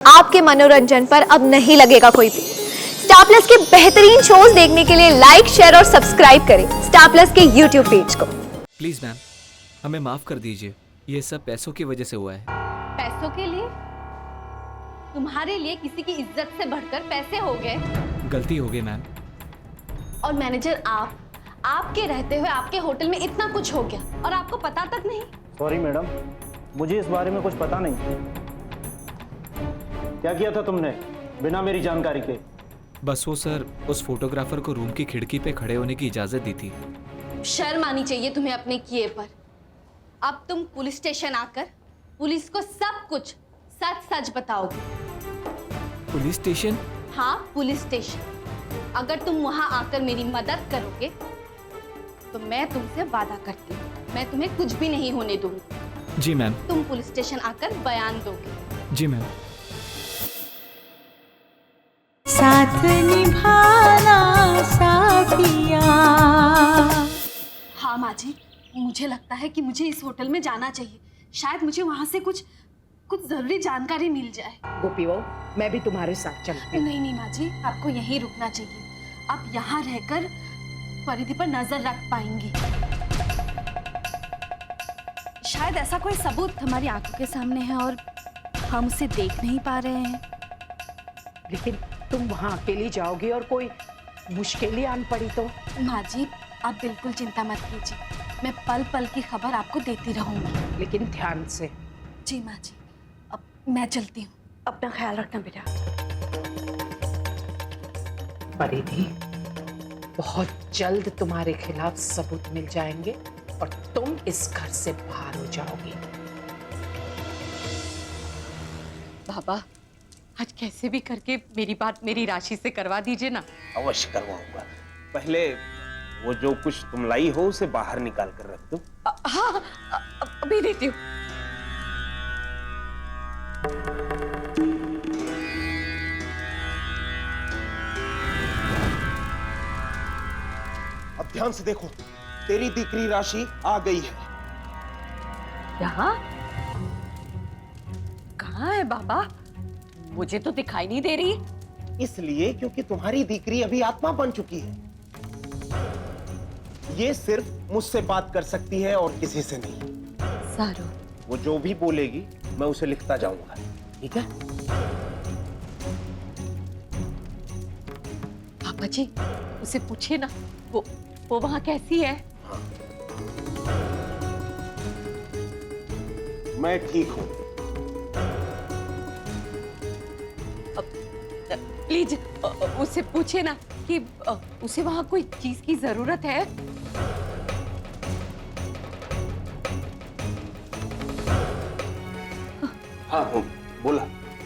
आपके मनोरंजन पर अब नहीं लगेगा कोई भी। स्टार प्लस के बेहतरीन शोज देखने के लिए लाइक, शेयर और सब्सक्राइब करें स्टार प्लस के यूट्यूब पेज को। प्लीज मैम, हमें माफ कर दीजिए, ये सब पैसों की वजह से हुआ है। पैसों के लिए? तुम्हारे लिए किसी की इज्जत से बढ़कर पैसे हो गए? गलती हो गई मैम। और मैनेजर आपके रहते हुए आपके होटल में इतना कुछ हो गया और आपको पता तक नहीं? सॉरी मैडम, मुझे इस बारे में कुछ पता नहीं। क्या किया था तुमने बिना मेरी जानकारी के? बस वो सर उस फोटोग्राफर को रूम की खिड़की पे खड़े होने की इजाजत दी थी। शर्म आनी चाहिए तुम्हें अपने किए पर। अब तुम पुलिस स्टेशन आकर पुलिस को सब कुछ सच सच बताओगे। Police station? हाँ, पुलिस स्टेशन। अगर तुम वहां आकर मेरी मदद करोगे तो मैं तुमसे वादा करती हूँ, मैं तुम्हें कुछ भी नहीं होने दूंगी। जी मैम। तुम पुलिस स्टेशन आकर बयान दोगे। जी मैम। साथ निभाना साथिया। हाँ माँ जी, मुझे लगता है कि मुझे इस होटल में जाना चाहिए। शायद मुझे वहाँ से कुछ जरूरी जानकारी मिल जाए। गोपी बहू, मैं भी तुम्हारे साथ चलती हूँ। नहीं माँ जी, आपको यहीं रुकना चाहिए। आप यहाँ रहकर परिधि पर नजर रख पाएंगी। शायद ऐसा कोई सबूत हमारी आंखों के सामने है और हम उसे देख नहीं पा रहे हैं। लेकिन तुम वहाँ अकेली जाओगी और कोई मुश्किल आन पड़ी तो? माँ जी, आप बिल्कुल चिंता मत कीजिए, मैं पल पल की खबर आपको देती रहूंगी। लेकिन ध्यान से। जी माँ जी, अब मैं चलती हूँ। अपना ख्याल रखना बेटा। परिधि, बहुत जल्द तुम्हारे खिलाफ सबूत मिल जाएंगे और तुम इस घर से बाहर हो जाओगी। बाबा, आज कैसे भी करके मेरी बात मेरी राशि से करवा दीजिए ना। अवश्य करवाऊंगा। पहले वो जो कुछ तुम लाई हो उसे बाहर निकाल कर रख दो। हाँ, अभी देती हूँ। अब ध्यान से देखो, तेरी दीकरी राशि आ गई है। यहाँ? कहाँ है बाबा? मुझे तो दिखाई नहीं दे रही। इसलिए क्योंकि तुम्हारी दीकरी अभी आत्मा बन चुकी है। ये सिर्फ मुझसे बात कर सकती है और किसी से नहीं। सारू, वो जो भी बोलेगी मैं उसे लिखता जाऊंगा, ठीक है? पापा जी, उसे पूछिए ना, वो वहां कैसी है? मैं ठीक हूं। प्लीज उसे पूछिए ना कि उसे वहां कोई चीज की जरूरत है। हाँ हाँ, बोला।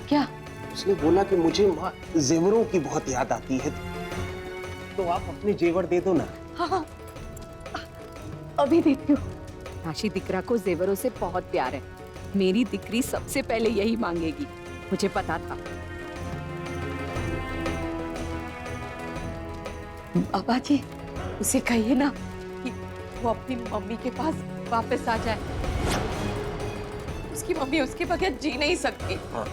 क्या? उसने बोला कि मुझे माँ जेवरों की बहुत याद आती है, तो आप अपने जेवर दे दो ना। हाँ, अभी देती हूँ। राशि दिकरा को जेवरों से बहुत प्यार है। मेरी दिकरी सबसे पहले यही मांगेगी, मुझे पता था। बाबा जी, उसे कहिए ना कि वो अपनी मम्मी के पास वापस आ जाए। उसकी मम्मी उसके बगैर जी नहीं सकती। हाँ।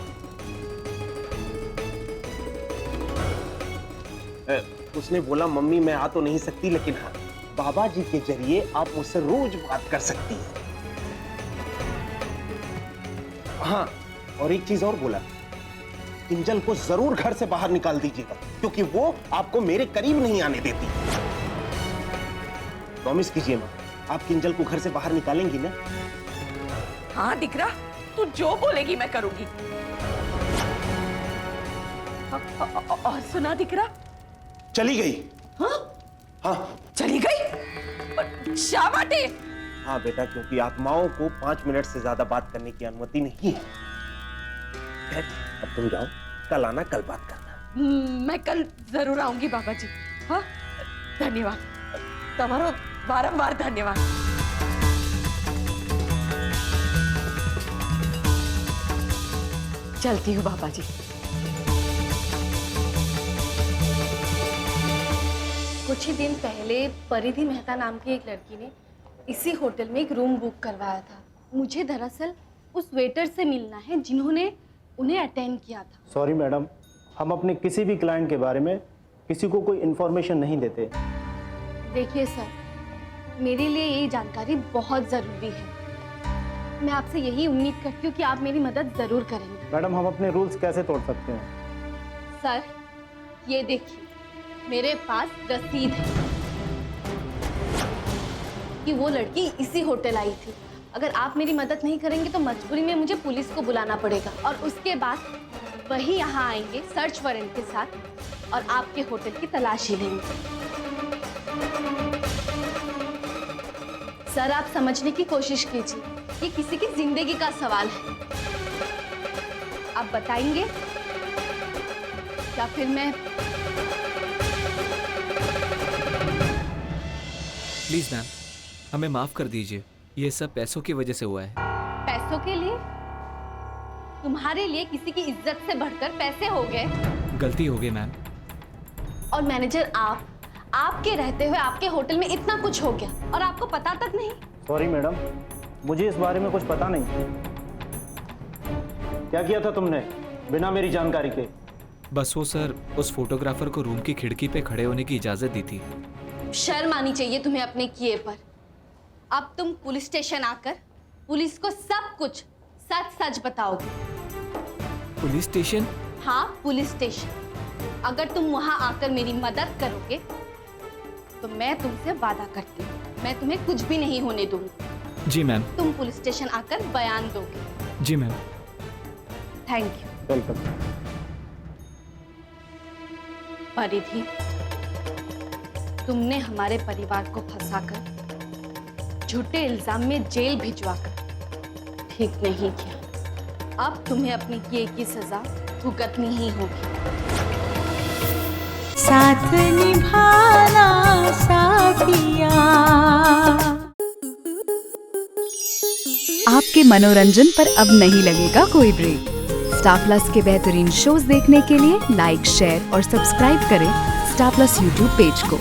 उसने बोला मम्मी मैं आ तो नहीं सकती, लेकिन हाँ, बाबा जी के जरिए आप मुझसे रोज बात कर सकती हैं। हाँ, और एक चीज और बोला, किंजल को जरूर घर से बाहर निकाल दीजिएगा, क्योंकि वो आपको मेरे करीब नहीं आने देती। प्रॉमिस कीजिए माँ, आप किंजल को घर से बाहर निकालेंगी ना? हाँ दिकरा, तू जो बोलेगी मैं करूंगी। और सुना दिकरा? चली गई। हाँ? हाँ चली गई? शाबाटे। हाँ बेटा, क्योंकि आत्माओं को 5 मिनट से ज्यादा बात करने की अनुमति नहीं है। अब तुम जाओ, कल आना, कल बात करना। मैं कल जरूर आऊंगी बाबा जी। हाँ, धन्यवाद, तुम्हारा बारंबार धन्यवाद। चलती हूँ बाबा जी। कुछ ही दिन पहले परिधि मेहता नाम की एक लड़की ने इसी होटल में एक रूम बुक करवाया था। मुझे दरअसल उस वेटर से मिलना है जिन्होंने उन्हें अटेंड किया था। सॉरी मैडम, हम अपने किसी भी क्लाइंट के बारे में किसी को कोई इन्फॉर्मेशन नहीं देते। देखिए सर, मेरे लिए ये जानकारी बहुत ज़रूरी है। मैं आपसे यही उम्मीद करती हूँ कि आप मेरी मदद ज़रूर करेंगे। मैडम, हम अपने रूल्स कैसे तोड़ सकते हैं? सर, ये देखिए, मेरे पास रसीद है कि वो लड़की इसी होटल आई थी। अगर आप मेरी मदद नहीं करेंगे तो मजबूरी में मुझे पुलिस को बुलाना पड़ेगा और उसके बाद वही यहाँ आएंगे सर्च वारंट के साथ और आपके होटल की तलाशी लेंगे। सर, आप समझने की कोशिश कीजिए, ये किसी की जिंदगी का सवाल है। आप बताएंगे या फिर मैं? प्लीज मैम, हमें माफ कर दीजिए, ये सब पैसों की वजह से हुआ है। पैसों के लिए? तुम्हारे लिए किसी की इज्जत से बढ़कर पैसे हो गए? गलती हो गई मैम। और मैनेजर आपके रहते हुए आपके होटल में इतना कुछ हो गया और आपको पता तक नहीं? सॉरी मैडम, मुझे इस बारे में कुछ पता नहीं। क्या किया था तुमने बिना मेरी जानकारी के? बस वो सर उस फोटोग्राफर को रूम की खिड़की पे खड़े होने की इजाजत दी थी। शर्म आनी चाहिए तुम्हें अपने किए पर। अब तुम पुलिस स्टेशन आकर पुलिस को सब कुछ सच सच बताओगे। Police station? हाँ, पुलिस स्टेशन। अगर तुम वहां आकर मेरी मदद करोगे तो मैं तुमसे वादा करती हूँ, मैं तुम्हें कुछ भी नहीं होने दूंगी। जी मैम। तुम पुलिस स्टेशन आकर बयान दोगे। जी मैम। Thank you. वेलकम। परिधि, तुमने हमारे परिवार को फंसाकर झूठे इल्जाम में जेल भिजवाकर ठीक नहीं किया। अब तुम्हें अपनी किए की सजा भुगतनी ही होगी। साथ निभाना साथिया। आपके मनोरंजन पर अब नहीं लगेगा कोई ब्रेक। स्टार प्लस के बेहतरीन शोज देखने के लिए लाइक, शेयर और सब्सक्राइब करें स्टार प्लस यूट्यूब पेज को।